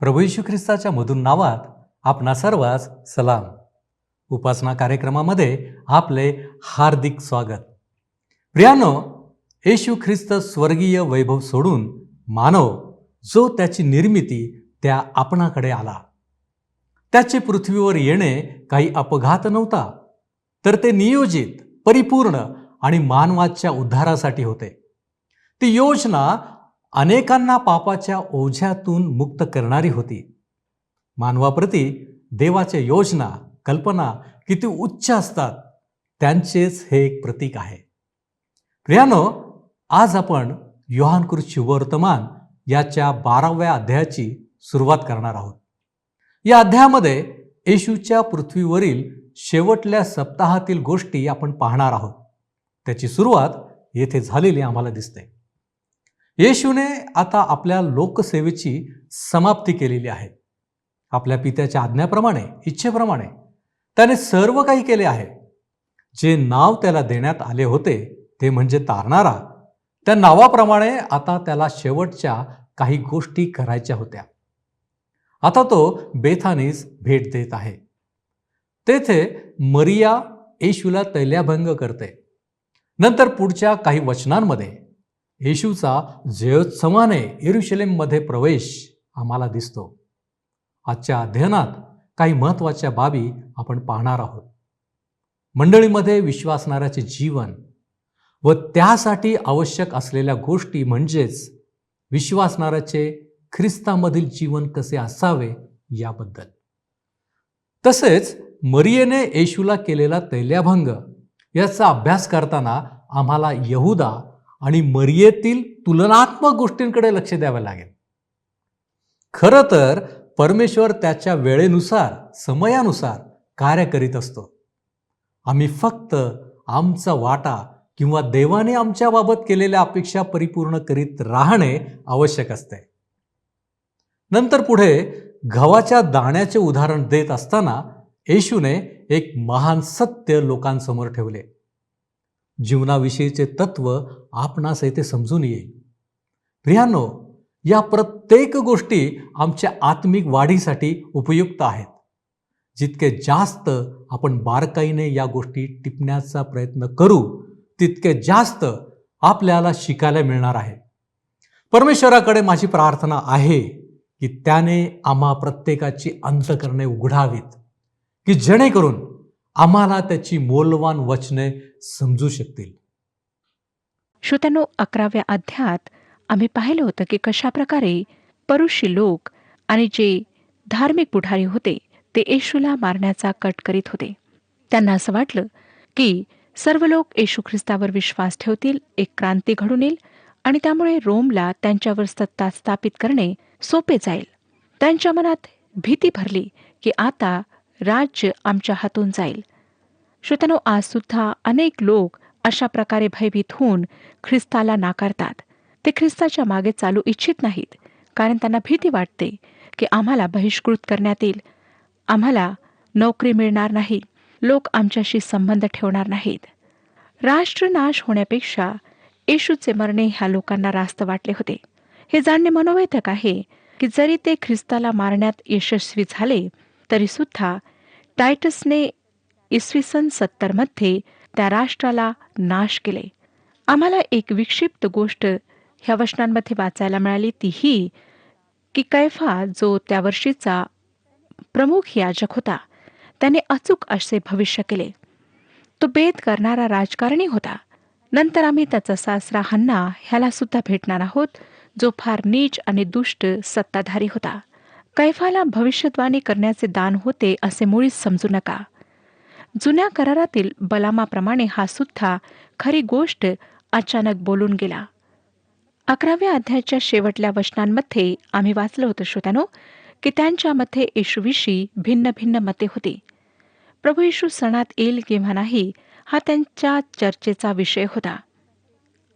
प्रभू येशू ख्रिस्ताच्या मधुर नावात आपणा सर्वांस सलाम. उपासना कार्यक्रमामध्ये आपले हार्दिक स्वागत. प्रियानो, येशू ख्रिस्त स्वर्गीय वैभव सोडून मानव जो त्याची निर्मिती त्या आपणाकडे आला. त्याचे पृथ्वीवर येणे काही अपघात नव्हता, तर ते नियोजित, परिपूर्ण आणि मानवाच्या उद्धारासाठी होते. ती योजना अनेकांना पापाच्या ओझ्यातून मुक्त करणारी होती. मानवाप्रती देवाच्या योजना, कल्पना किती उच्च असतात त्यांचेच हे एक प्रतीक आहे. प्रियानो, आज आपण योहानकृत वर्तमान याच्या 12व्या अध्यायाची सुरुवात करणार आहोत. या अध्यायामध्ये येशूच्या पृथ्वीवरील शेवटल्या सप्ताहातील गोष्टी आपण पाहणार आहोत. त्याची सुरुवात येथे झालेली आम्हाला दिसते. येशूने आता आपल्या लोकसेवेची समाप्ती केलेली आहे. आपल्या पित्याच्या आज्ञेप्रमाणे, इच्छेप्रमाणे त्याने सर्व काही केले आहे. जे नाव त्याला देण्यात आले होते ते म्हणजे तारणारा, त्या नावाप्रमाणे आता त्याला शेवटच्या काही गोष्टी करायच्या होत्या. आता तो बेथानीस भेट देत आहे. तेथे मरिया येशूला तैल्याभंग करते. नंतर पुढच्या काही वचनांमध्ये येशूचा जयोत्सवाने यरूशलेममध्ये प्रवेश आम्हाला दिसतो. आजच्या अध्ययनात काही महत्त्वाच्या बाबी आपण पाहणार आहोत. मंडळीमध्ये विश्वासणाऱ्याचे जीवन व त्यासाठी आवश्यक असलेल्या गोष्टी, म्हणजेच विश्वासणाऱ्याचे ख्रिस्तामधील जीवन कसे असावे याबद्दल. तसेच मरियेने येशूला केलेला तैल्याभंग याचा अभ्यास करताना आम्हाला यहुदा आणि मरियेतील तुलनात्मक गोष्टींकडे लक्ष द्यावे लागेल. खरं तर परमेश्वर त्याच्या वेळेनुसार, समयानुसार कार्य करीत असतो. आम्ही फक्त आमचा वाटा किंवा देवाने आमच्या बाबत केलेल्या अपेक्षा परिपूर्ण करीत राहणे आवश्यक असते. नंतर पुढे गव्हाच्या दाण्याचे उदाहरण देत असताना येशूने एक महान सत्य लोकांसमोर ठेवले. जीवनाविषयीचे तत्व आपणास येथे समजून येईल. प्रियानो, या प्रत्येक गोष्टी आमच्या आत्मिक वाढीसाठी उपयुक्त आहेत. जितके जास्त आपण बारकाईने या गोष्टी टिपण्याचा प्रयत्न करू, तितके जास्त आपल्याला शिकायला मिळणार आहे. परमेश्वराकडे माझी प्रार्थना आहे की त्याने आम्हा प्रत्येकाची अंतःकरणे उघडावीत, की जेणेकरून आम्हाला त्याची मौल्यवान वचने समजू शकतील. श्रोत्यांनो, 11व्या अध्यायात आम्ही पाहिलं होतं की कशाप्रकारे परुषी लोक आणि जे धार्मिक पुढारी होते ते येशूला मारण्याचा कट करीत होते. त्यांना असं वाटलं की सर्व लोक येशू ख्रिस्तावर विश्वास ठेवतील, एक क्रांती घडून येईल आणि त्यामुळे रोमला त्यांच्यावर सत्ता स्थापित करणे सोपे जाईल. त्यांच्या मनात भीती भरली की आता राज्य आमच्या हातून जाईल. श्रोत्यांनो, आज सुद्धा अनेक लोक अशा प्रकारे भयभीत होऊन ख्रिस्ताला नाकारतात. ते ख्रिस्ताच्या मागे चालू इच्छित नाहीत, कारण त्यांना भीती वाटते की आम्हाला बहिष्कृत करण्यात येईल, आम्हाला नोकरी मिळणार नाही, लोक आमच्याशी संबंध ठेवणार नाहीत. राष्ट्रनाश होण्यापेक्षा येशूचे मरणे ह्या लोकांना रास्त वाटले होते. हे जाणणे मनोवेधक आहे की जरी ते ख्रिस्ताला मारण्यात यशस्वी झाले तरी सुद्धा टायटसने इसवी सन 70 मध्ये त्या राष्ट्राला नाश केले. आम्हाला एक विक्षिप्त गोष्ट ह्या वचनांमध्ये वाचायला मिळाली, ती ही की कैफा जो त्या वर्षीचा प्रमुख याजक होता, त्याने अचूक असे भविष्य केले. तो भेद करणारा राजकारणी होता. नंतर आम्ही त्याचा सासरा हन्ना ह्याला सुद्धा भेटणार आहोत, जो फार नीच आणि दुष्ट सत्ताधारी होता. कैफाला भविष्यवाणी करण्याचे दान होते असे मुळीच समजू नका. जुन्या करारातील बलामाप्रमाणे हा सुद्धा खरी गोष्ट अचानक बोलून गेला. 11व्या अध्यायाच्या शेवटल्या वचनांमध्ये आम्ही वाचलं होतं श्रोत्यानो की त्यांच्यामध्ये येशूविषयी भिन्न भिन्न मते होती. प्रभू येशू सणात येईल किंवा नाही हा त्यांच्या चर्चेचा विषय होता.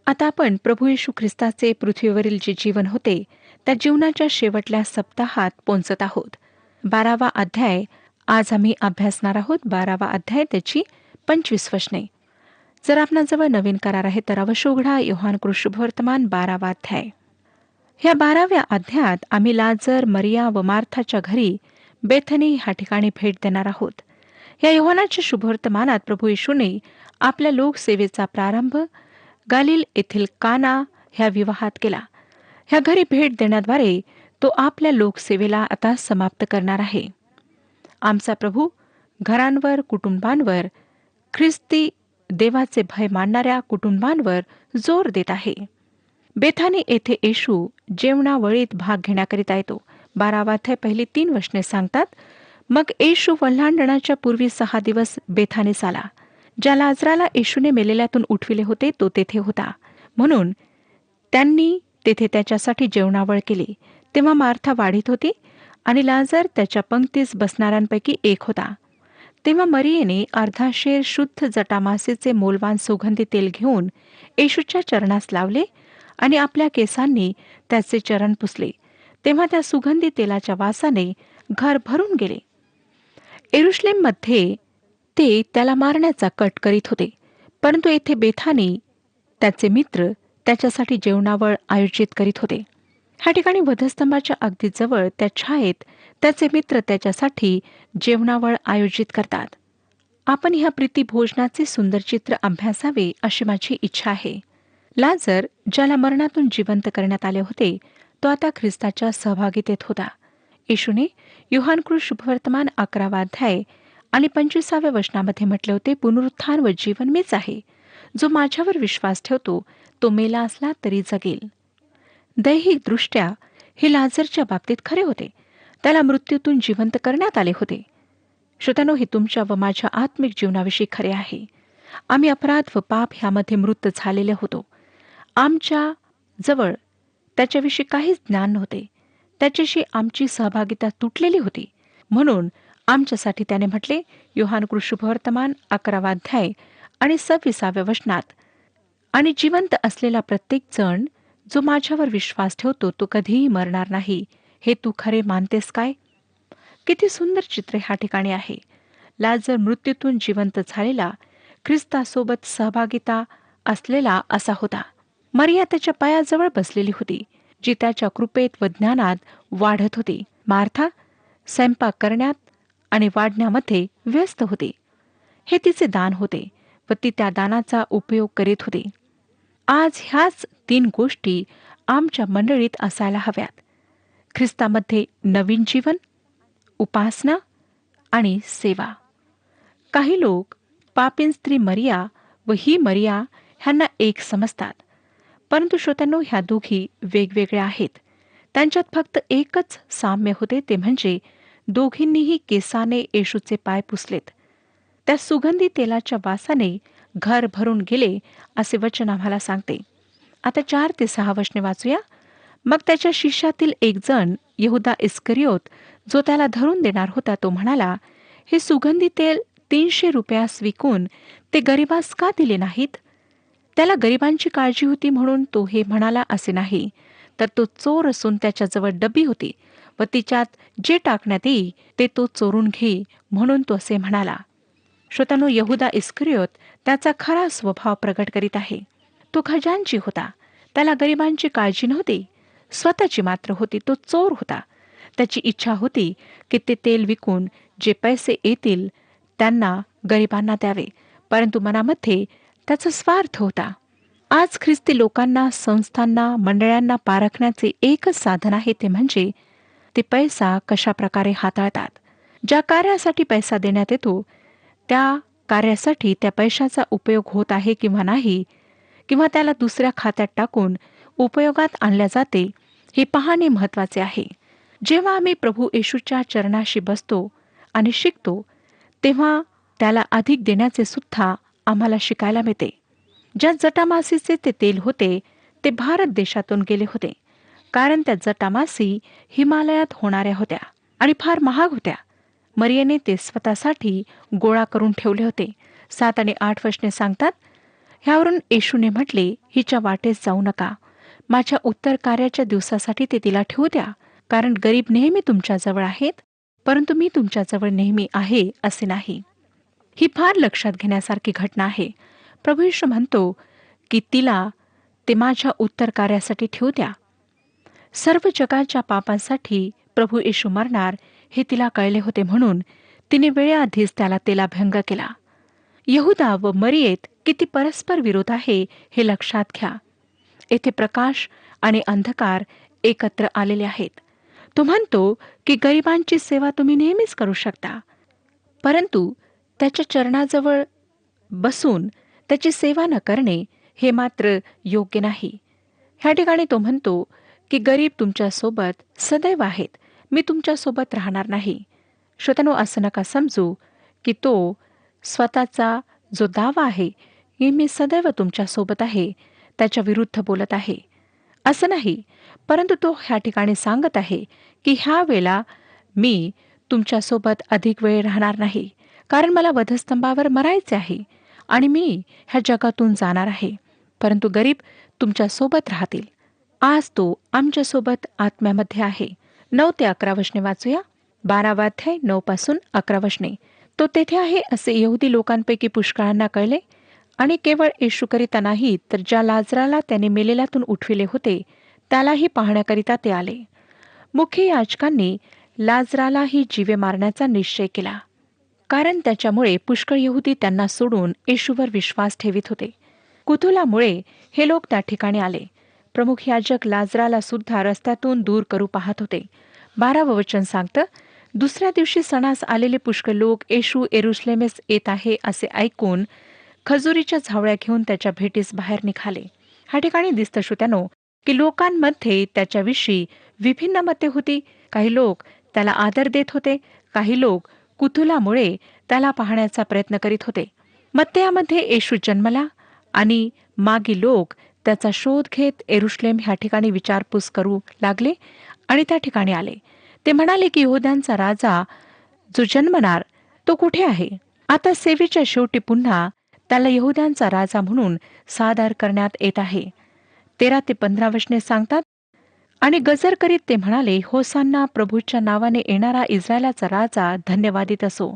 आता आपण प्रभू येशू ख्रिस्ताचे पृथ्वीवरील जे जीवन होते त्या जीवनाच्या शेवटल्या सप्ताहात पोहोचत आहोत. 12वा अध्याय आज आम्ही अभ्यासणार आहोत. 12वा अध्याय त्याची 25 वचने. जर आपणाजवळ नवीन करार आहे तर अवश्य उघडा योहानकृत शुभवर्तमान 12वा अध्याय. ह्या 12व्या अध्यायात आम्ही लाजर, मरिया व मार्थाच्या घरी बेथनी ह्या ठिकाणी भेट देणार आहोत. या योहानाच्या शुभवर्तमानात प्रभू येशूने आपल्या लोकसेवेचा प्रारंभ गालिल येथील काना ह्या विवाहात केला. ह्या घरी भेट देण्याद्वारे तो आपल्या लोकसेवेला आता समाप्त करणार आहे. आमचा प्रभू घरांवर, कुटुंबांवर, ख्रिस्ती देवाचे भय मानणाऱ्या कुटुंबांवर जोर देत आहे. बेथानी येथे येशू जेवणावळीत भाग घेण्याकरिता येतो. 12वा अध्याय पहिली 3 वचने सांगतात, मग येशू वल्हांडणाच्या पूर्वी 6 दिवस बेथानीस आला. ज्या लाजराला येशूने मेलेल्यातून उठविले होते तो तेथे होता. म्हणून त्यांनी तेथे त्याच्यासाठी जेवणावळ केली. तेव्हा मार्था वाढीत होती आणि लाजर त्याच्या पंक्तीस बसणाऱ्यांपैकी एक होता. तेव्हा मरियेने अर्धा शेर शुद्ध जटामासीचे मौल्यवान सुगंधी तेल घेऊन येशूच्या चरणास लावले आणि आपल्या केसांनी त्याचे चरण पुसले. तेव्हा त्या सुगंधी तेलाच्या वासाने घर भरून गेले. यरुशलेममध्ये ते त्याला मारण्याचा कट करीत होते, परंतु येथे बेथानी त्याचे मित्र त्याच्यासाठी जेवणावळ आयोजित करीत होते. ह्या ठिकाणी वधस्तंभाच्या अगदी जवळ त्या छायेत त्याचे मित्र त्याच्यासाठी जेवणावळ आयोजित करतात. आपण ह्या प्रीतिभोजनाचे सुंदर चित्र अभ्यासावे अशी माझी इच्छा आहे. लाजर, ज्याला मरणातून जिवंत करण्यात आले होते, तो आता ख्रिस्ताच्या सहभागितेत होता. येशूने योहानकृत शुभवर्तमान 11वा अध्याय आणि 25व्या वचनामध्ये म्हटले होते, पुनरुत्थान व जीवन मीच आहे. जो माझ्यावर विश्वास ठेवतो तो मेला असला तरी जगेल. दैहिकदृष्ट्या हे लाजरच्या बाबतीत खरे होते. त्याला मृत्यूतून जिवंत करण्यात आले होते. श्रोत्यानो, हे तुमच्या व माझ्या आत्मिक जीवनाविषयी खरे आहे. आम्ही अपराध व पाप ह्यामध्ये मृत झालेले होतो. आमच्या जवळ त्याच्याविषयी काहीच ज्ञान नव्हते. त्याच्याशी आमची सहभागिता तुटलेली होती. म्हणून आमच्यासाठी त्याने म्हटले, योहानकृत शुभवर्तमान 11वा अध्याय आणि 26व्या वचनात, आणि जिवंत असलेला प्रत्येक जण जो माझ्यावर विश्वास ठेवतो तो कधीही मरणार नाही. हे तू खरे मानतेस काय? किती सुंदर चित्र ह्या ठिकाणी आहे. लाजर मृत्यूतून जिवंत झालेला, ख्रिस्तासोबत सहभागिता असलेला असा होता. मरिया त्याच्या पायाजवळ बसलेली होती, जी त्याच्या कृपेत व ज्ञानात वाढत होती. मार्था स्वयंपाक करण्यात आणि वाढण्यामध्ये व्यस्त होती. हे तिचे दान होते व ती त्या दानाचा उपयोग करीत होती. आज ह्याच 3 गोष्टी आमच्या मंडळीत असायला हव्यात. ख्रिस्तामध्ये नवीन जीवन, उपासना आणि सेवा. काही लोक पापीण स्त्री मरिया व ही मरिया ह्यांना एक समजतात, परंतु श्रोत्यांनो, ह्या दोघी वेगवेगळ्या आहेत. त्यांच्यात फक्त एकच साम्य होते, ते म्हणजे दोघींनीही केसाने येशूचे पाय पुसलेत. त्या सुगंधी तेलाच्या वासाने घर भरून गेले असे वचन आम्हाला सांगते. आता 4 ते 6 वचने वाचूया. मग त्याच्या शिष्यातील एक जण, यहुदा इस्करियोत, जो त्याला धरून देणार होता, तो म्हणाला, हे सुगंधी तेल 300 रुपयास विकून ते गरिबास का दिले नाहीत? त्याला गरिबांची काळजी होती म्हणून तो हे म्हणाला असे नाही, तर तो चोर असून त्याच्याजवळ डबी होती व तिच्यात जे टाकण्यात येई ते तो चोरून घे म्हणून तो असे म्हणाला. श्रोत्यानो, यहुदा इस्करियोत त्याचा खरा स्वभाव प्रगट करीत आहे. तो खजांची होता. त्याला गरिबांची काळजी नव्हती, स्वतःची मात्र होती. तो चोर होता. त्याची इच्छा होती की ते तेल विकून जे पैसे येतील त्यांना गरिबांना द्यावे, परंतु मनामध्ये त्याचा स्वार्थ होता. आज ख्रिस्ती लोकांना, संस्थांना, मंडळांना पारखण्याचे एकच साधन आहे, ते म्हणजे ते पैसा कशा प्रकारे हाताळतात. ज्या कार्यासाठी पैसा देण्यात येतो त्या कार्यासाठी त्या पैशाचा उपयोग होत आहे किंवा नाही, किंवा त्याला दुसऱ्या खात्यात टाकून उपयोगात आणल्या जाते, हे पाहणे महत्त्वाचे आहे. जेव्हा आम्ही प्रभू येशूच्या चरणाशी बसतो आणि शिकतो, तेव्हा त्याला अधिक देण्याचे सुद्धा आम्हाला शिकायला मिळते. ज्या जटामासीचे ते तेल होते ते भारत देशातून गेले होते, कारण त्या जटामासी हिमालयात होणाऱ्या होत्या आणि फार महाग होत्या. मरियेने ते स्वतःसाठी गोळा करून ठेवले होते. 7 आणि 8 वचने सांगतात, ह्यावरून येशूने म्हटले, हिच्या वाटेस जाऊ नका. माझ्या उत्तर कार्याच्या दिवसासाठी ते तिला ठेवू द्या, कारण गरीब नेहमी तुमच्याजवळ आहेत, परंतु मी तुमच्याजवळ नेहमी आहे असे नाही. ही फार लक्षात घेण्यासारखी घटना आहे. प्रभू येशू म्हणतो की तिला ते माझ्या उत्तर कार्यासाठी ठेवू द्या. सर्व जगाच्या पापांसाठी प्रभू येशू मरणार हे तिला कळले होते, म्हणून तिने वेळेआधीच त्याला तेलाभ्यंग केला. यहुदा व मरियेत किती परस्पर विरोध आहे हे लक्षात घ्या. येथे प्रकाश आणि अंधकार एकत्र आलेले आहेत. तो म्हणतो की गरिबांची सेवा तुम्ही नेहमीच करू शकता, परंतु त्याच्या चरणाजवळ बसून त्याची सेवा न करणे हे मात्र योग्य नाही. ह्या ठिकाणी तो म्हणतो की गरीब तुमच्यासोबत सदैव आहेत, मी तुमच्यासोबत राहणार नाही. श्रोत्यानो, असं नका समजू की तो स्वतःचा जो दावा आहे की मी सदैव तुमच्यासोबत आहे त्याच्या विरुद्ध बोलत आहे, असं नाही. परंतु तो ह्या ठिकाणी सांगत आहे की ह्या वेळेला मी तुमच्यासोबत अधिक वेळ राहणार नाही, कारण मला वधस्तंभावर मरायचे आहे आणि मी ह्या जगातून जाणार आहे. परंतु गरीब तुमच्यासोबत राहतील. आज तो आमच्यासोबत आत्म्यामध्ये आहे. 9 ते 11 वचने वाचूया. 12 अध्याय 9 पासून 11 वचने. तो तेथे आहे असे यहुदी लोकांपैकी पुष्कळांना कळले, आणि केवळ येशूकरिता नाही, तर ज्या लाजराला त्याने मेलेल्यातून उठविले होते त्यालाही पाहण्याकरिता ते आले. मुख्य याजकांनी लाजरालाही जीवे मारण्याचा निश्चय केला, कारण त्याच्यामुळे पुष्कळ यहुदी त्यांना सोडून येशूवर विश्वास ठेवित होते. कुतूहलामुळे हे लोक त्या ठिकाणी आले. प्रमुख याजक लाजराला सुद्धा रस्त्यातून दूर करू पाहत होते. 12 वचन सांगतं, दुसऱ्या दिवशी सणास आलेले पुष्कळ लोक येशू येरुशलेमेस येत आहे असे ऐकून खजुरीच्या झावळ्या घेऊन त्याच्या भेटीस बाहेर निघाले. ह्या ठिकाणी दिसतं श्रोत्यानो की लोकांमध्ये त्याच्याविषयी विभिन्न मते होती. काही लोक त्याला आदर देत होते, काही लोक कुतूहलामुळे त्याला पाहण्याचा प्रयत्न करीत होते. मत्तेयामध्ये येशू जन्मला आणि मागी लोक त्याचा शोध घेत येरुशलेम ह्या ठिकाणी विचारपूस करू लागले आणि त्या ठिकाणी आले. ते म्हणाले की यहूद्यांचा राजा जो जन्मणार तो कुठे आहे? आता सेवेच्या शेवटी पुन्हा त्याला यहूद्यांचा राजा म्हणून सादर करण्यात येत आहे. 13 ते 15 वचने सांगतात, आणि गजर करीत ते म्हणाले, होसान्ना, प्रभूच्या नावाने येणारा इस्रायलाचा राजा धन्यवादित असो.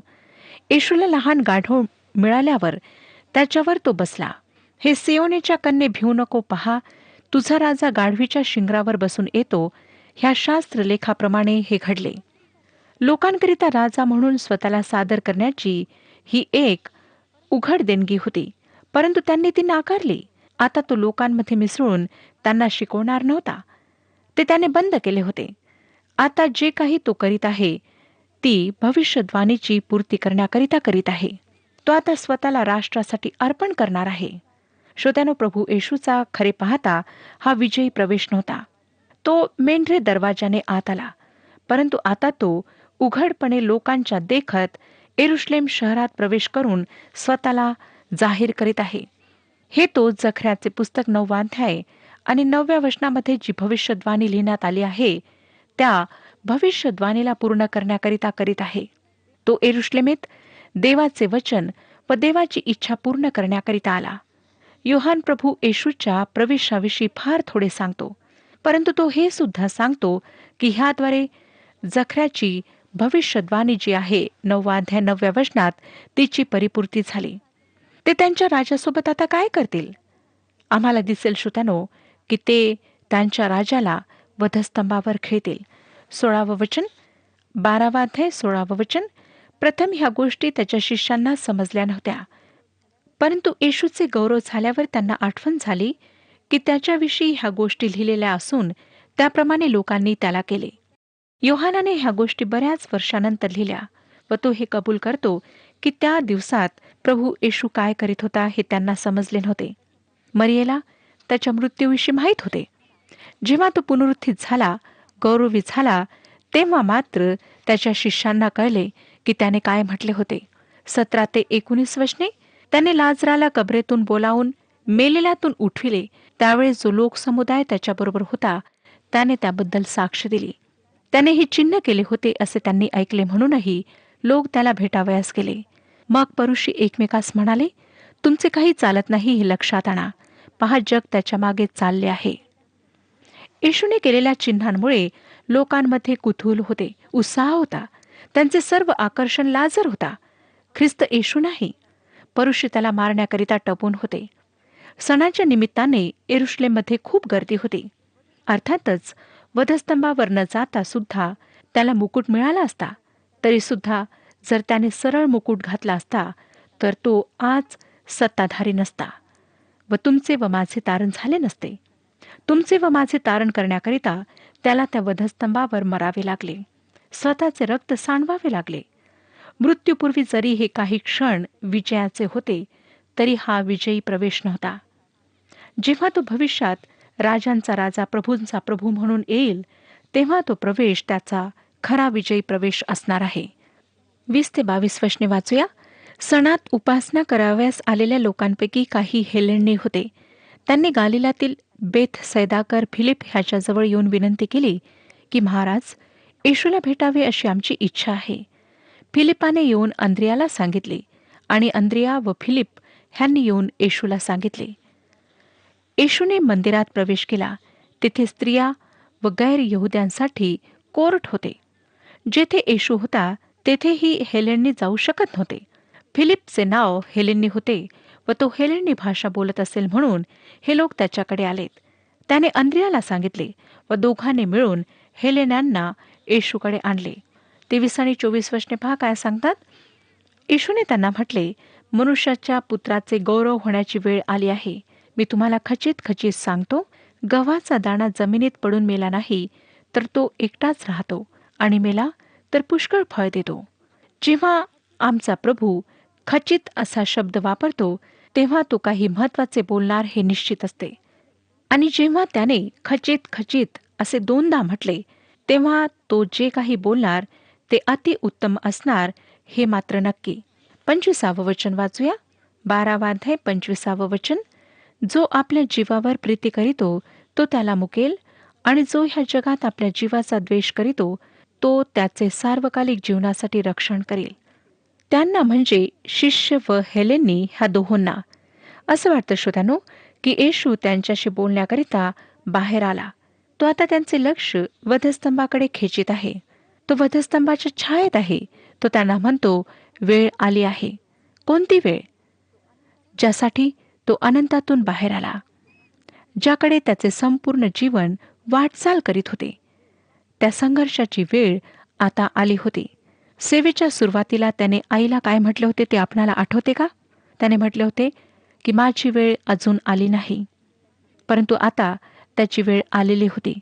येशूला लहान गाढव मिळाल्यावर त्याच्यावर तो बसला. हे सियोनेच्या कन्ये, भिवू नको, पहा तुझा राजा गाढवीच्या शिंगरावर बसून येतो. ह्या शास्त्रलेखाप्रमाणे हे घडले. लोकांकरिता राजा म्हणून स्वतःला सादर करण्याची ही एक उघड देणगी होती, परंतु त्यांनी ती नाकारली. आता तो लोकांमध्ये मिसळून त्यांना शिकवणार नव्हता, ते त्याने बंद केले होते. आता जे काही तो करीत आहे ती भविष्यद्वाणीची पूर्ती करण्याकरिता करीत आहे. तो आता स्वतःला राष्ट्रासाठी अर्पण करणार आहे. श्रोत्यानो, प्रभू येशूचा खरे पाहता हा विजयी प्रवेश नव्हता. तो मेंढरे दरवाजाने आत आला, परंतु आता तो उघडपणे लोकांच्या देखत येरुशलेम शहरात प्रवेश करून स्वतःला जाहीर करीत आहे. हे तो जखऱ्याचे पुस्तक 9 अध्याय आणि 9 वचनामध्ये जी भविष्यद्वाणी लिहिण्यात आली आहे त्या भविष्यद्वाणीला पूर्ण करण्याकरिता करीत आहे. तो येरुशलेमेत देवाचे वचन व देवाची इच्छा पूर्ण करण्याकरिता आला. योहान प्रभू येशूच्या प्रवेशाविषयी फार थोडे सांगतो, परंतु तो हे सुद्धा सांगतो की ह्याद्वारे जखऱ्याची भविष्यद्वाणी जी आहे 9 अध्याय 9 वचनात तिची परिपूर्ती झाली. ते त्यांच्या राजासोबत आता काय करतील? आम्हाला दिसेल श्रोत्यानो की ते त्यांच्या राजाला वधस्तंभावर खेळतील. 16 वचन, 12 अध्याय 16 वचन. प्रथम ह्या गोष्टी त्याच्या शिष्यांना समजल्या नव्हत्या, परंतु येशूचे गौरव झाल्यावर त्यांना आठवण झाली की त्याच्याविषयी ह्या गोष्टी लिहिलेल्या असून त्याप्रमाणे लोकांनी त्याला केले. योहानाने ह्या गोष्टी बऱ्याच वर्षानंतर लिहिल्या व तो हे कबूल करतो की त्या दिवसात प्रभू येशू काय करीत होता हे त्यांना समजले नव्हते. मरियेला त्याच्या मृत्यूविषयी माहीत होते. जेव्हा तो पुनरुत्थित झाला, गौरवी झाला, तेव्हा मात्र त्याच्या शिष्यांना कळले की त्याने काय म्हटले होते. 17 ते 19 वचने. त्याने लाजराला कबरेतून बोलावून मेलेल्यातून उठविले. त्यावेळेस जो लोकसमुदाय त्याच्याबरोबर होता त्याने त्याबद्दल साक्ष दिली. त्याने हे चिन्ह केले होते असे त्यांनी ऐकले, म्हणूनही लोक त्याला भेटावयास गेले. मग परुषी एकमेकास म्हणाले, तुमचे काही चालत नाही हे लक्षात आणा. पहा, जग त्याच्या मागे चालले आहे. येशूने केलेल्या चिन्हांमुळे लोकांमध्ये कुतूहल होते, उत्साह होता. त्यांचे सर्व आकर्षण लाजर होता, ख्रिस्त येशू नाही. परुषी त्याला मारण्याकरिता टपून होते. सणाच्या निमित्ताने येरुशलेममध्ये खूप गर्दी होती. अर्थातच वधस्तंभावर न जाता सुद्धा त्याला मुकुट मिळाला असता, तरी सुद्धा जर त्याने सरळ मुकुट घातला असता तर तो आज सत्ताधारी नसता व तुमचे व माझे तारण झाले नसते. तुमचे व माझे तारण करण्याकरिता त्याला त्या वधस्तंभावर मरावे लागले, स्वतःचे रक्त सांडवावे लागले. मृत्यूपूर्वी जरी हे काही क्षण विजयाचे होते, तरी हा विजयी प्रवेश नव्हता. जेव्हा तो भविष्यात राजांचा राजा प्रभूंचा प्रभू म्हणून येईल, तेव्हा तो प्रवेश त्याचा खरा विजयी प्रवेश असणार आहे. 20-22 वचने वाचूया. सणात उपासना कराव्यास आलेल्या लोकांपैकी काही हेलेनी होते. त्यांनी गालिलातील बेथ सैदाकर फिलिप ह्याच्याजवळ येऊन विनंती केली की, महाराज, येशूला भेटावे अशी आमची इच्छा आहे. फिलिपाने येऊन अंद्रियाला सांगितले आणि अंद्रिया व फिलिप ह्यांनी येऊन येशूला सांगितले. येशूने मंदिरात प्रवेश केला. तेथे स्त्रिया व गैर यहुद्यांसाठी कोर्ट होते. जेथे येशू होता तेथेही हेलेनी जाऊ शकत नव्हते. फिलिपचे नाव हेलेनी होते व तो हेलेनी भाषा बोलत असेल म्हणून हे लोक त्याच्याकडे आलेत. त्याने अंद्रियाला सांगितले व दोघांनी मिळून हेलेन्यांना येशूकडे आणले. 23 आणि 24 वचने पहा काय सांगतात. येशूने त्यांना म्हटले, मनुष्याच्या पुत्राचे गौरव होण्याची वेळ आली आहे. मी तुम्हाला खचित खचित सांगतो, गव्हाचा दाणा जमिनीत पडून मेला नाही तर तो एकटाच राहतो आणि मेला तर पुष्कळ फळ देतो. जेव्हा आमचा प्रभू खचित असा शब्द वापरतो तेव्हा तो काही महत्वाचे बोलणार हे निश्चित असते. आणि जेव्हा त्याने खचित खचित असे 2दा म्हटले तेव्हा तो जे काही बोलणार ते अतिउत्तम असणार हे मात्र नक्की. 25 वचन वाचूया. 12 अध्याय 25 वचन. जो आपल्या जीवावर प्रीती करीतो तो त्याला मुकेल, आणि जो ह्या जगात आपल्या जीवाचा द्वेष करीतो तो त्याचे सार्वकालिक जीवनासाठी रक्षण करेल. त्यांना म्हणजे शिष्य व हेलेनी ह्या दोहोंना असं वाटतं श्रोत्यानो की येशू त्यांच्याशी बोलण्याकरिता बाहेर आला. तो आता त्यांचे लक्ष वधस्तंभाकडे खेचित आहे. तो वधस्तंभाच्या छायेत आहे. तो त्यांना म्हणतो, वेळ आली आहे. कोणती वेळ? ज्यासाठी तो अनंतातून बाहेर आला, ज्याकडे त्याचे संपूर्ण जीवन वाटचाल करीत होते. त्या संघर्षाची वेळ आता आली होती. सेवेच्या सुरुवातीला त्याने आईला काय म्हटले होते ते आपणाला आठवते का? त्याने म्हटले होते की माझी वेळ अजून आली नाही. परंतु आता त्याची वेळ आलेली होती.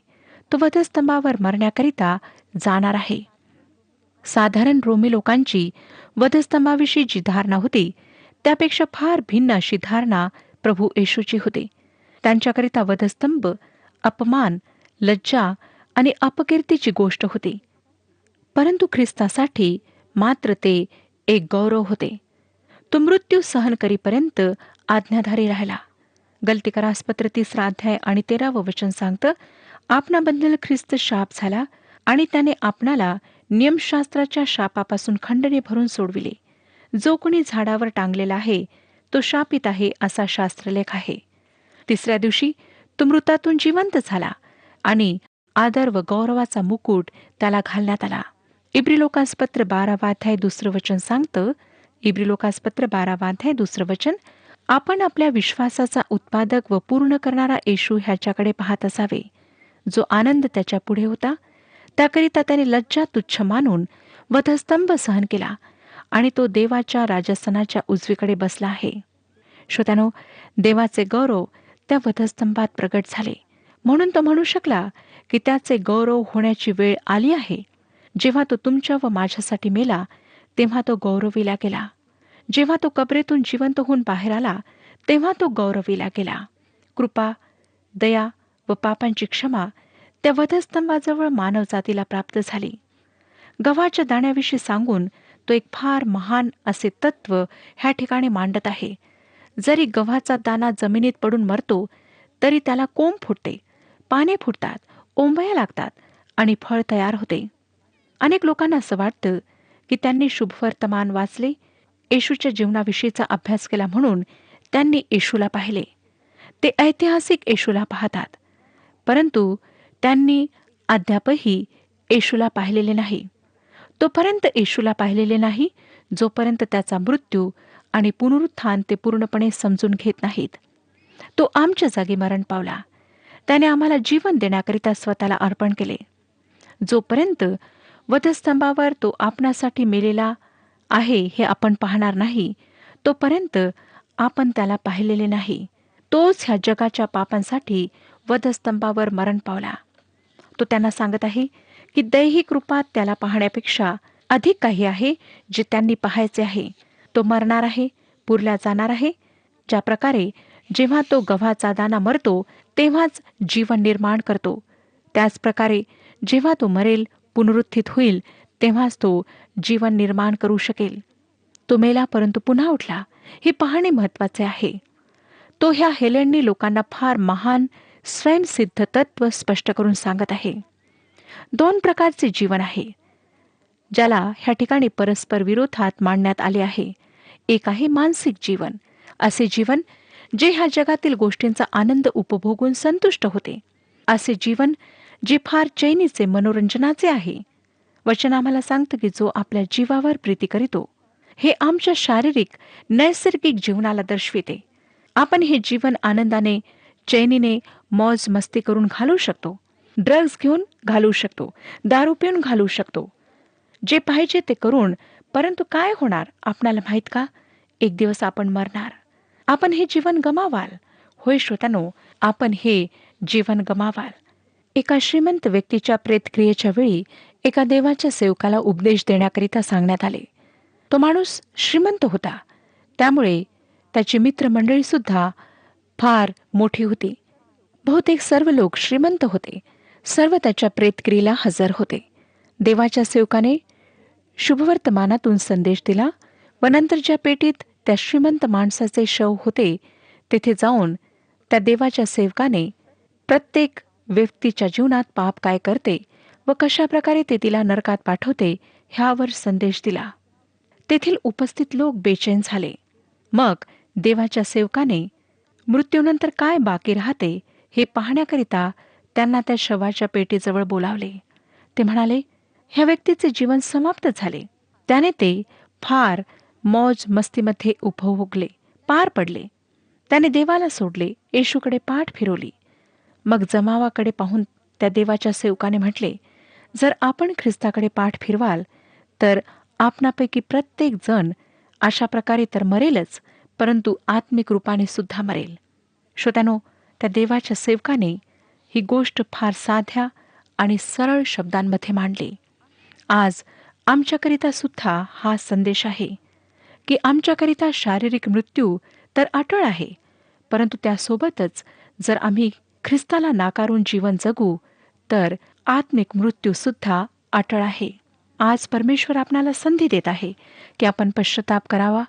तो वधस्तंभावर मरण्याकरिता जाणार आहे. साधारण रोमी लोकांची वधस्तंभाविषयी जी धारणा होती त्यापेक्षा फार भिन्न अशी धारणा प्रभू येशूची होती. त्यांच्याकरिता वधस्तंभ अपमान, लज्जा आणि अपकीर्तीची गोष्ट होती. परंतु ख्रिस्तासाठी मात्र ते एक गौरव होते. तो मृत्यू सहन करीपर्यंत आज्ञाधारी राहिला. गलतीकरासपत्र 3 अध्याय आणि 13 वचन सांगतं, आपणाबद्दल ख्रिस्त शाप झाला आणि त्याने आपणाला नियमशास्त्राच्या शापापासून खंडने भरून सोडविले. जो कोणी झाडावर टांगलेला आहे तो शापित आहे असा शास्त्रलेख आहे. 3ऱ्या दिवशी तो मृतातून जिवंत झाला आणि आदर व गौरवाचा मुकुट त्याला घालण्यात आला. इब्रिलोकासपत्र 12 अध्याय 2 वचन सांगतं, इब्रिलोकासपत्र 12 अध्याय 2 वचन, आपण आपल्या विश्वासाचा उत्पादक व पूर्ण करणारा येशू ह्याच्याकडे पाहत असावे. जो आनंद त्याच्या पुढे होता त्याकरिता त्याने लज्जा तुच्छ मानून वधस्तंभ सहन केला आणि तो देवाच्या राजस्थानाच्या उजवीकडे बसला आहे. श्रोत्यानो, देवाचे गौरव त्या वधस्तंभात प्रगट झाले. म्हणून तो म्हणू शकला की त्याचे गौरव होण्याची वेळ आली आहे. जेव्हा तो तुमच्या व माझ्यासाठी मेला तेव्हा तो गौरविला गेला. जेव्हा तो कबरेतून जिवंत होऊन बाहेर आला तेव्हा तो गौरविला गेला. कृपा, दया व पापांची क्षमा त्या वधस्तंभाजवळ मानवजातीला प्राप्त झाली. गव्हाच्या दाण्याविषयी सांगून तो एक फार महान असे तत्व ह्या ठिकाणी मांडत आहे. जरी गव्हाचा दाणा जमिनीत पडून मरतो तरी त्याला कोंब फुटते, पाने फुटतात, ओंबया लागतात आणि फळ तयार होते. अनेक लोकांना असं वाटतं की त्यांनी शुभवर्तमान वाचले, येशूच्या जीवनाविषयीचा अभ्यास केला म्हणून त्यांनी येशूला पाहिले. ते ऐतिहासिक येशूला पाहतात, परंतु त्यांनी अद्यापही येशूला पाहिलेले नाही. तोपर्यंत येशूला पाहिलेले नाही जोपर्यंत त्याचा मृत्यू आणि पुनरुत्थान ते पूर्णपणे समजून घेत नाहीत. तो आमच्या जागी मरण पावला. त्याने आम्हाला जीवन देण्याकरिता स्वतःला अर्पण केले. जोपर्यंत वधस्तंभावर तो आपणासाठी मेलेला आहे हे आपण पाहणार नाही, तोपर्यंत आपण त्याला पाहिलेले नाही. तोच ह्या जगाच्या पापांसाठी वधस्तंभावर मरण पावला. तो त्यांना सांगत आहे की दैहिक रूपात त्याला पाहण्यापेक्षा अधिक काही आहे जे त्यांनी पाहायचे आहे. तो मरणार आहे, पुरला जाणार आहे. ज्या प्रकारे जेव्हा तो गव्हाचा दाणा मरतो तेव्हाच जीवन निर्माण करतो, त्याच प्रकारे जेव्हा तो मरेल, पुनरुत्थित होईल, तेव्हाच तो जीवन निर्माण करू शकेल. तो मेला परंतु पुन्हा उठला, हे पाहणे महत्वाचे आहे. तो ह्या हेलेंनी लोकांना फार महान स्वयंसिद्ध तत्व स्पष्ट करून सांगत आहे. 2 प्रकारचे जीवन आहे, ज्याला ह्या ठिकाणी परस्पर विरोधात मांडण्यात आले आहे. एक आहे मानसिक जीवन, असे जीवन जे ह्या जगातील गोष्टींचा आनंद उपभोगून संतुष्ट होते, असे जीवन जे फार चैनीचे, मनोरंजनाचे आहे. वचन आम्हाला सांगतं की जो आपल्या जीवावर प्रीती करीतो, हे आमच्या शारीरिक नैसर्गिक जीवनाला दर्शविते. आपण हे जीवन आनंदाने, चैनीने, मौज मस्ती करून घालवू शकतो, ड्रग्ज घेऊन घालवू शकतो, दारू पिऊन घालवू शकतो, जे पाहिजे ते करून. परंतु काय होणार आपणाला माहीत का? एक दिवस आपण मरणार. आपण हे जीवन गमावाल. होय श्रोत्यानो, आपण हे जीवन गमावाल. एका श्रीमंत व्यक्तीच्या प्रेतक्रियेच्या वेळी एका देवाच्या सेवकाला उपदेश देण्याकरिता सांगण्यात आले. तो माणूस श्रीमंत होता, त्यामुळे त्याची मित्रमंडळी सुद्धा फार मोठी होती. बहुतेक सर्व लोक श्रीमंत होते. सर्व त्याच्या प्रेतक्रियेला हजर होते. देवाच्या सेवकाने शुभवर्तमानातून संदेश दिला व नंतर ज्या पेटीत त्या श्रीमंत माणसाचे शव होते तेथे जाऊन त्या देवाच्या सेवकाने प्रत्येक व्यक्तीच्या जीवनात पाप काय करते व कशा प्रकारे ते तिला नरकात पाठवते ह्यावर संदेश दिला. तेथील उपस्थित लोक बेचैन झाले. मग देवाच्या सेवकाने मृत्यूनंतर काय बाकी राहते हे पाहण्याकरिता त्यांना त्या शवाच्या पेटीजवळ बोलावले. ते म्हणाले, ह्या व्यक्तीचे जीवन समाप्त झाले. त्याने ते फार मौज मस्तीमध्ये उपभोगले, पार पडले. त्याने देवाला सोडले, येशूकडे पाठ फिरवली. मग जमावाकडे पाहून त्या देवाच्या सेवकाने म्हटले, जर आपण ख्रिस्ताकडे पाठ फिरवाल तर आपणापैकी प्रत्येक जण अशा प्रकारे तर मरेलच, परंतु आत्मिक रूपाने सुद्धा मरेल. श्रोत्यानो, त्या देवाच्या सेवकाने ही गोष्ट फार साध्या आणि सरळ शब्दांमध्ये मांडली. आज आमच्याकरिता सुद्धा हा संदेश आहे की आमच्याकरिता शारीरिक मृत्यू तर अटळ आहे, परंतु त्यासोबतच जर आम्ही ख्रिस्ताला नाकारून जीवन जगू तर आत्मिक मृत्यू सुद्धा अटळ आहे. आज परमेश्वर आपणाला संधी देत आहे की आपण पश्चाताप करावा,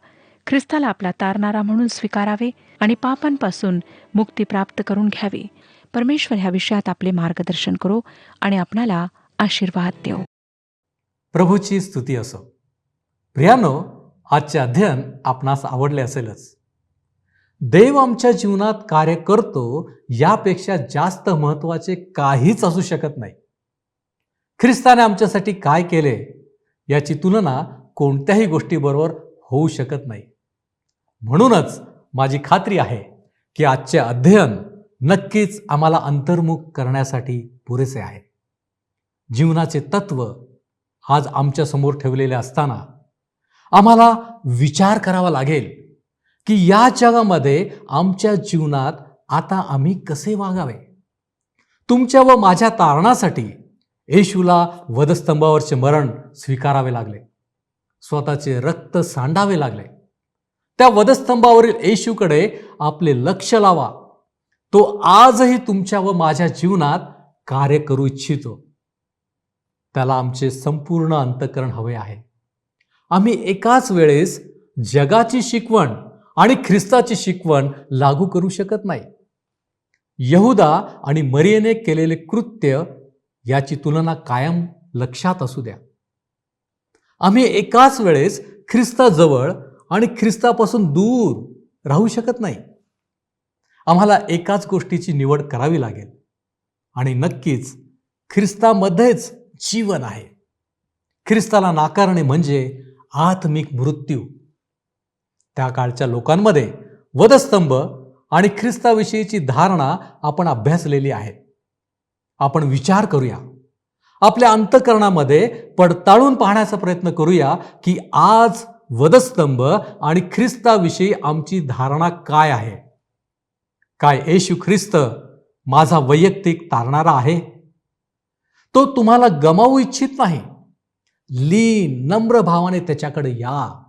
ख्रिस्ताला आपला तारणारा म्हणून स्वीकारावे आणि पापांपासून मुक्ती प्राप्त करून घ्यावी. परमेश्वर ह्या विषयात आपले मार्गदर्शन करो आणि आपणाला आशीर्वाद देव. प्रभूची स्तुती असो. प्रियानो, आजचे अध्ययन आपणास आवडले असेलच. देव आमच्या जीवनात कार्य करतो यापेक्षा जास्त महत्वाचे काहीच असू शकत नाही. ख्रिस्ताने आमच्यासाठी काय केले याची तुलना कोणत्याही गोष्टीबरोबर होऊ शकत नाही. म्हणूनच माझी खात्री आहे की आजचे अध्ययन नक्कीच आम्हाला अंतर्मुख करण्यासाठी पुरेसे आहे. जीवनाचे तत्व आज आमच्या समोर ठेवलेले असताना आम्हाला विचार करावा लागेल की या जगामध्ये आमच्या जीवनात आता आम्ही कसे वागावे. तुमच्या व माझ्या तारणासाठी येशूला वधस्तंभावरचे मरण स्वीकारावे लागले, स्वतःचे रक्त सांडावे लागले. त्या वधस्तंभावरील येशूकडे आपले लक्ष लावा. तो आजही तुमच्या व माझ्या जीवनात कार्य करू इच्छितो. त्याला आमचे संपूर्ण अंतःकरण हवे आहे. आम्ही एकाच वेळेस जगाची शिकवण आणि ख्रिस्ताची शिकवण लागू करू शकत नाही. यहुदा आणि मरियेने केलेले कृत्य याची तुलना कायम लक्षात असू द्या. आम्ही एकाच वेळेस ख्रिस्ताजवळ आणि ख्रिस्तापासून दूर राहू शकत नाही. आम्हाला एकाच गोष्टीची निवड करावी लागेल आणि नक्कीच ख्रिस्तामध्येच जीवन आहे. ख्रिस्ताला नाकारणे म्हणजे आत्मिक मृत्यू. त्या काळच्या लोकांमध्ये वधस्तंभ आणि ख्रिस्ताविषयीची धारणा आपण अभ्यासलेली आहे. आपण विचार करूया, आपल्या अंतःकरणामध्ये पडताळून पाहण्याचा प्रयत्न करूया की आज वधस्तंभ आणि ख्रिस्ताविषयी आमची धारणा काय आहे. काय येशू ख्रिस्त माझा वैयक्तिक तारणारा आहे? तो तुम्हाला गमावू इच्छित नाही. लीन नम्र भावाने त्याच्याकडे या,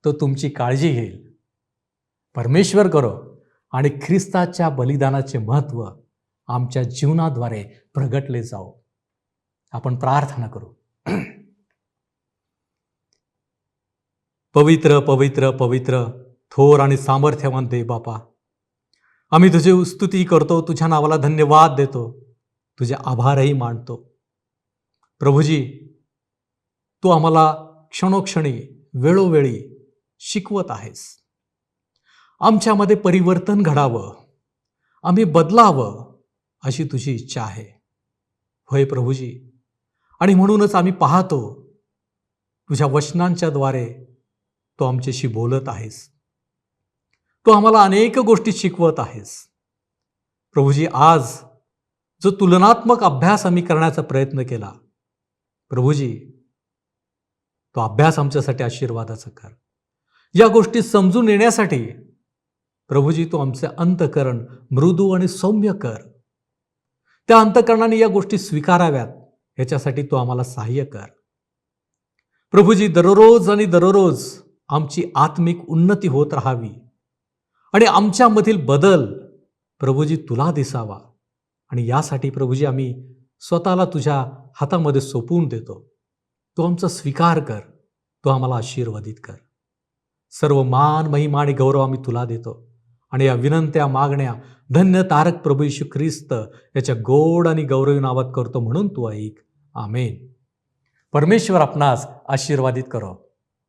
तो तुमची काळजी घेईल. परमेश्वर करो आणि ख्रिस्ताच्या बलिदानाचे महत्त्व आमच्या जीवनाद्वारे प्रगटले जाओ. आपण प्रार्थना करू. पवित्र पवित्र पवित्र थोर आणि सामर्थ्यवान देव बापा, आम्ही तुझी स्तुती करतो, तुझ्या नावाला धन्यवाद देतो, तुझे आभारही मानतो. प्रभूजी, तू आम्हाला क्षणोक्षणी वेळोवेळी शिकवत आहेस. आमच्यामध्ये परिवर्तन घडावं, आम्ही बदलावं अशी तुझी इच्छा आहे. होय प्रभूजी, आणि म्हणूनच आम्ही पाहतो तुझ्या वचनांच्या द्वारे तू आमच्याशी बोलत आहेस. तू आम्हाला अनेक गोष्टी शिकवत आहेस. प्रभूजी, आज जो तुलनात्मक अभ्यास आम्ही करण्याचा प्रयत्न केला, प्रभूजी, तो अभ्यास आमच्यासाठी आशीर्वादाचा कर. या गोष्टी समजून येण्यासाठी प्रभूजी तू आमचे अंतःकरण मृदू आणि सौम्य कर. त्या अंतःकरणाने या गोष्टी स्वीकाराव्यात याच्यासाठी तू आम्हाला सहाय्य कर. प्रभूजी, दररोज आणि दररोज आमची आत्मिक उन्नती होत राहावी आणि आमच्यामधील बदल प्रभूजी तुला दिसावा. आणि यासाठी प्रभूजी आम्ही स्वतःला तुझ्या हातामध्ये सोपवून देतो. तू आमचा स्वीकार कर, तू आम्हाला आशीर्वादित कर. सर्व मान महिमा आणि गौरव आम्ही तुला देतो आणि या विनंत्या मागण्या धन्य तारक प्रभू येशू ख्रिस्त याच्या गोड आणि गौरवी नावात करतो, म्हणून तू ऐक. आमेन. परमेश्वर आपणास आशीर्वादित करो.